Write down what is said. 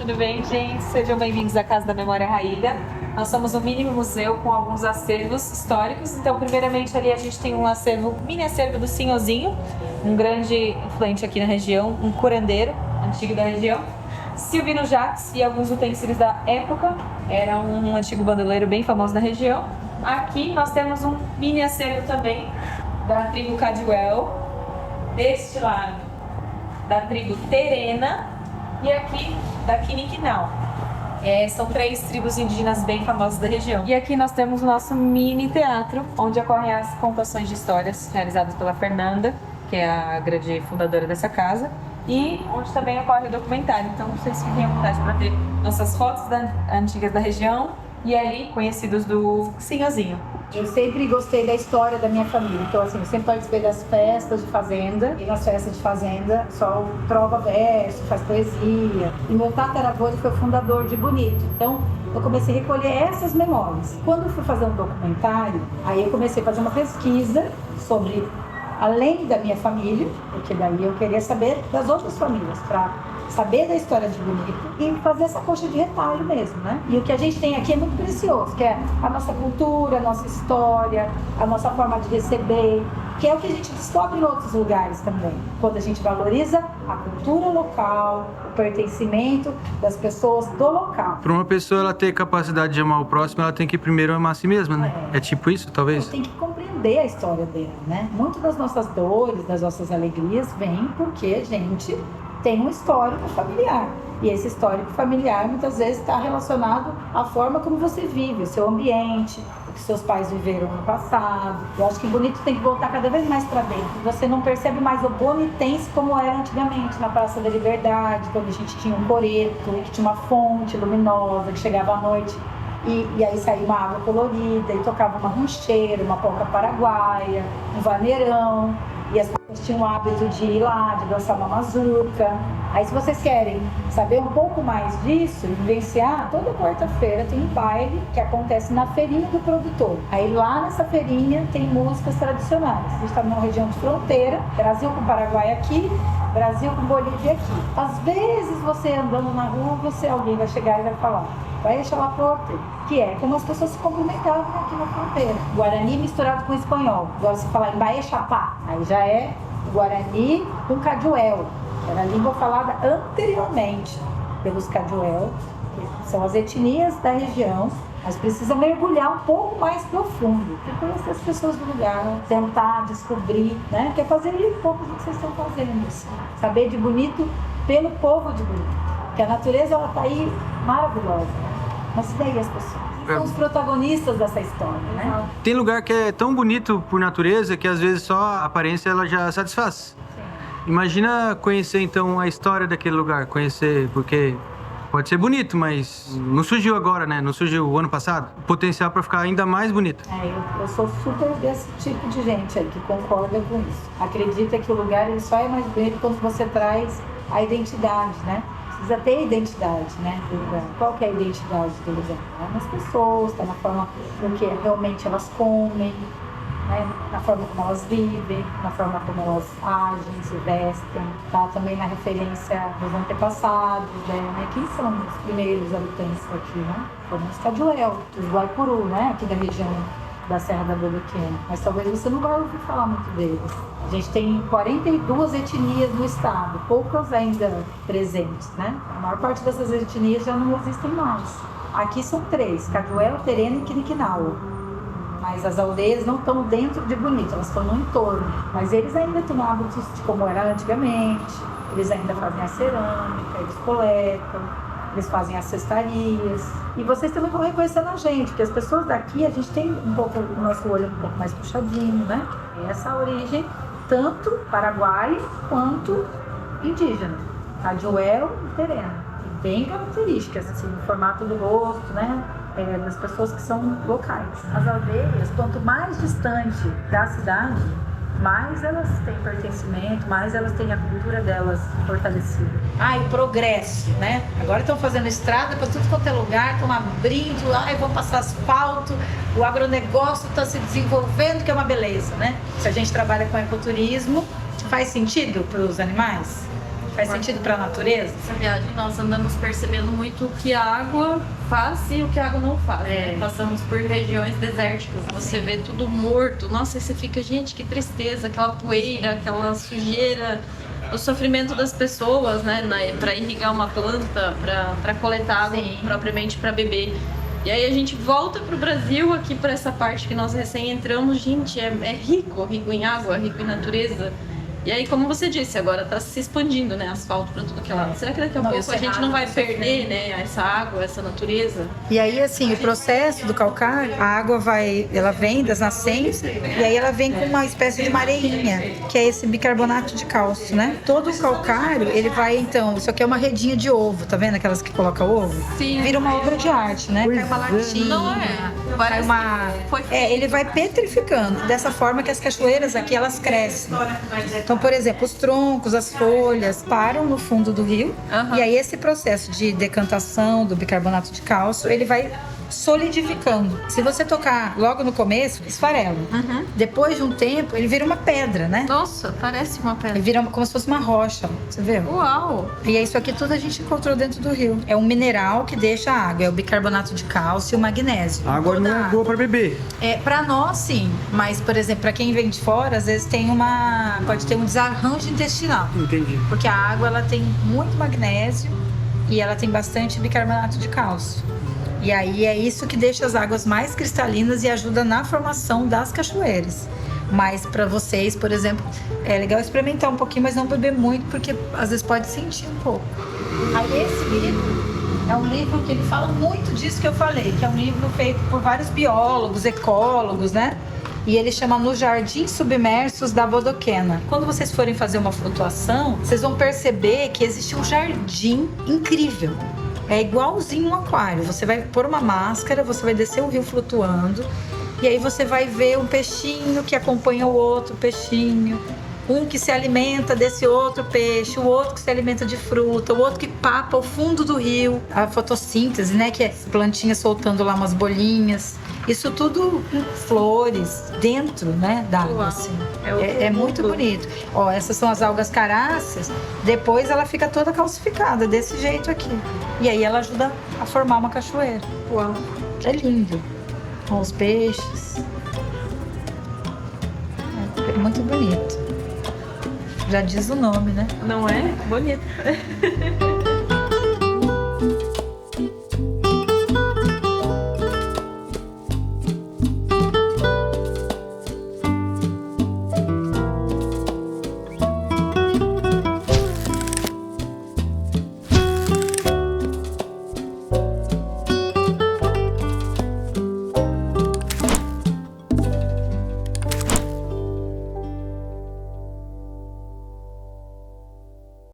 tudo bem, gente? Sejam bem-vindos à Casa da Memória Raíga. Nós somos um mini museu com alguns acervos históricos. Então, primeiramente, ali a gente tem um mini acervo do Senhorzinho, um grande influente aqui na região, um curandeiro antigo da região. Silvino Jacques e alguns utensílios da época. Era um antigo bandoleiro bem famoso da região. Aqui nós temos um mini acervo também da tribo Cadwell. Deste lado, da tribo Terena. E aqui, da Quiniquinal. São 3 tribos indígenas bem famosas da região. E aqui nós temos o nosso mini teatro, onde ocorrem as contações de histórias realizadas pela Fernanda, que é a grande fundadora dessa casa, e onde também ocorre o documentário. Então vocês fiquem à vontade para ter nossas fotos antigas da região e ali conhecidos do Senhorzinho. Eu sempre gostei da história da minha família, então assim, eu sempre participei das festas de fazenda, e nas festas de fazenda só trova verso, faz poesia. E meu tataravô foi o fundador de Bonito, então eu comecei a recolher essas memórias. Quando eu fui fazer um documentário, aí eu comecei a fazer uma pesquisa sobre, além da minha família, porque daí eu queria saber das outras famílias, para saber da história de Bonito e fazer essa coxa de retalho mesmo, né? E o que a gente tem aqui é muito precioso, que é a nossa cultura, a nossa história, a nossa forma de receber, que é o que a gente descobre em outros lugares também. Quando a gente valoriza a cultura local, o pertencimento das pessoas do local. Para uma pessoa ela ter capacidade de amar o próximo, ela tem que primeiro amar a si mesma, né? É tipo isso, talvez? Tem que compreender a história dela, né? Muito das nossas dores, das nossas alegrias, vem porque a gente tem um histórico familiar. E esse histórico familiar muitas vezes está relacionado à forma como você vive, o seu ambiente, o que seus pais viveram no passado. Eu acho que o Bonito tem que voltar cada vez mais para dentro. Você não percebe mais o bonitense como era antigamente, na Praça da Liberdade, quando a gente tinha um coreto, que tinha uma fonte luminosa, que chegava à noite e aí saía uma água colorida, e tocava uma rancheira, uma polca paraguaia, um vaneirão. E as pessoas tinham o hábito de ir lá, de dançar uma mazurca. Aí se vocês querem saber um pouco mais disso, vivenciar, toda quarta-feira tem um baile que acontece na feirinha do produtor. Aí lá nessa feirinha tem músicas tradicionais. A gente está numa região de fronteira, Brasil com Paraguai aqui, Brasil com Bolívia aqui. Às vezes você andando na rua, alguém vai chegar e vai falar: vai deixar lá porta, que é como as pessoas se cumprimentavam aqui na fronteira. Guarani misturado com espanhol. Agora se falar em Baía Chapá, aí já é Guarani com Caduel, que era a língua falada anteriormente pelos Caduel, que são as etnias da região, mas precisa mergulhar um pouco mais profundo, e conhecer as pessoas do lugar, tentar descobrir, né? Que é fazer um pouco do que vocês estão fazendo, assim. Saber de Bonito pelo povo de Bonito, que a natureza ela tá aí maravilhosa, né? Mas e daí as pessoas? São os protagonistas dessa história, né? Tem lugar que é tão bonito por natureza que às vezes só a aparência ela já satisfaz. Sim. Imagina conhecer então a história daquele lugar, conhecer, porque pode ser bonito, mas não surgiu agora, né? Não surgiu o ano passado. O potencial para ficar ainda mais bonito. Eu sou super desse tipo de gente aí que concorda com isso. Acredita que o lugar ele só é mais bonito quando você traz a identidade, né? Precisa ter identidade, né, do lugar. Qual que é a identidade do lugar? Tá nas pessoas, tá na forma no que realmente elas comem, né, na forma como elas vivem, na forma como elas agem, se vestem, tá também na referência dos antepassados, né, quem são os primeiros habitantes aqui, né? Foram os Caduel, os Guaipuru, né, aqui da região da Serra da Boa Pequena, mas talvez você não vai ouvir falar muito deles. A gente tem 42 etnias no estado, poucas ainda presentes, né? A maior parte dessas etnias já não existem mais. Aqui são 3, Caduel, Terena e Quiniquinal. Mas as aldeias não estão dentro de Bonito, elas estão no entorno. Mas eles ainda têm hábitos de como era antigamente, eles ainda fazem a cerâmica, eles coletam, eles fazem as cestarias. E vocês também vão reconhecendo a gente, porque as pessoas daqui, a gente tem um pouco o nosso olho um pouco mais puxadinho, né? Essa origem, tanto paraguai quanto indígena, Caduel e Terena. E bem características, assim, no formato do rosto, né? Das pessoas que são locais. As aldeias, quanto mais distante da cidade, mais elas têm pertencimento, mais elas têm a cultura delas fortalecida. E progresso, né? Agora estão fazendo estrada para tudo quanto é lugar, estão abrindo, vão passar asfalto, o agronegócio está se desenvolvendo, que é uma beleza, né? Se a gente trabalha com ecoturismo, faz sentido para os animais? Faz sentido para a natureza? Essa viagem nós andamos percebendo muito o que a água faz e o que a água não faz. Né? Passamos por regiões desérticas, você vê tudo morto. Nossa, aí você fica, gente, que tristeza, aquela poeira, aquela sujeira, o sofrimento das pessoas, né, para irrigar uma planta, para coletar água propriamente para beber. E aí a gente volta pro Brasil, aqui para essa parte que nós recém entramos, gente, é rico em água, rico em natureza. E aí, como você disse, agora tá se expandindo, né, asfalto para tudo que é lado. Será que daqui a pouco a gente não vai perder, né, essa água, essa natureza? E aí, assim, o processo do calcário, a água ela vem das nascentes e aí ela vem com uma espécie de uma areinha, que é esse bicarbonato de cálcio, né? Todo o calcário, ele vai, então, isso aqui é uma redinha de ovo, tá vendo aquelas que colocam ovo? Sim. Vira uma obra de arte, né? Cai uma latinha. Não é. Parece Foi ele vai petrificando, dessa forma que as cachoeiras aqui, elas crescem. Então, por exemplo, os troncos, as folhas param no fundo do rio. E aí esse processo de decantação do bicarbonato de cálcio, ele vai solidificando. Se você tocar logo no começo, esfarela. Depois de um tempo, ele vira uma pedra, né? Nossa, parece uma pedra. Ele vira como se fosse uma rocha, você vê? Uau! E é isso aqui tudo a gente encontrou dentro do rio. É um mineral que deixa a água, é o bicarbonato de cálcio e o magnésio. A água não é boa para beber. Pra nós, sim. Mas, por exemplo, pra quem vem de fora, às vezes pode ter um desarranjo intestinal. Entendi. Porque a água, ela tem muito magnésio e ela tem bastante bicarbonato de cálcio. E aí é isso que deixa as águas mais cristalinas e ajuda na formação das cachoeiras. Mas para vocês, por exemplo, é legal experimentar um pouquinho, mas não beber muito, porque às vezes pode sentir um pouco. Aí esse livro é um livro que ele fala muito disso que eu falei, que é um livro feito por vários biólogos, ecólogos, né? E ele chama Nos Jardins Submersos da Bodoquena. Quando vocês forem fazer uma flutuação, vocês vão perceber que existe um jardim incrível. É igualzinho um aquário. Você vai pôr uma máscara, você vai descer o rio flutuando. E aí você vai ver um peixinho que acompanha o outro peixinho. Um que se alimenta desse outro peixe, o outro que se alimenta de fruta, o outro que papa o fundo do rio. A fotossíntese, né? Que é plantinhas soltando lá umas bolinhas. Isso tudo com flores dentro, né, da água, assim. É muito bonito. Ó, essas são as algas caráceas. Depois ela fica toda calcificada, desse jeito aqui. E aí ela ajuda a formar uma cachoeira. Uau! É lindo. Com os peixes. É muito bonito. Já diz o nome, né? Não é? Bonito.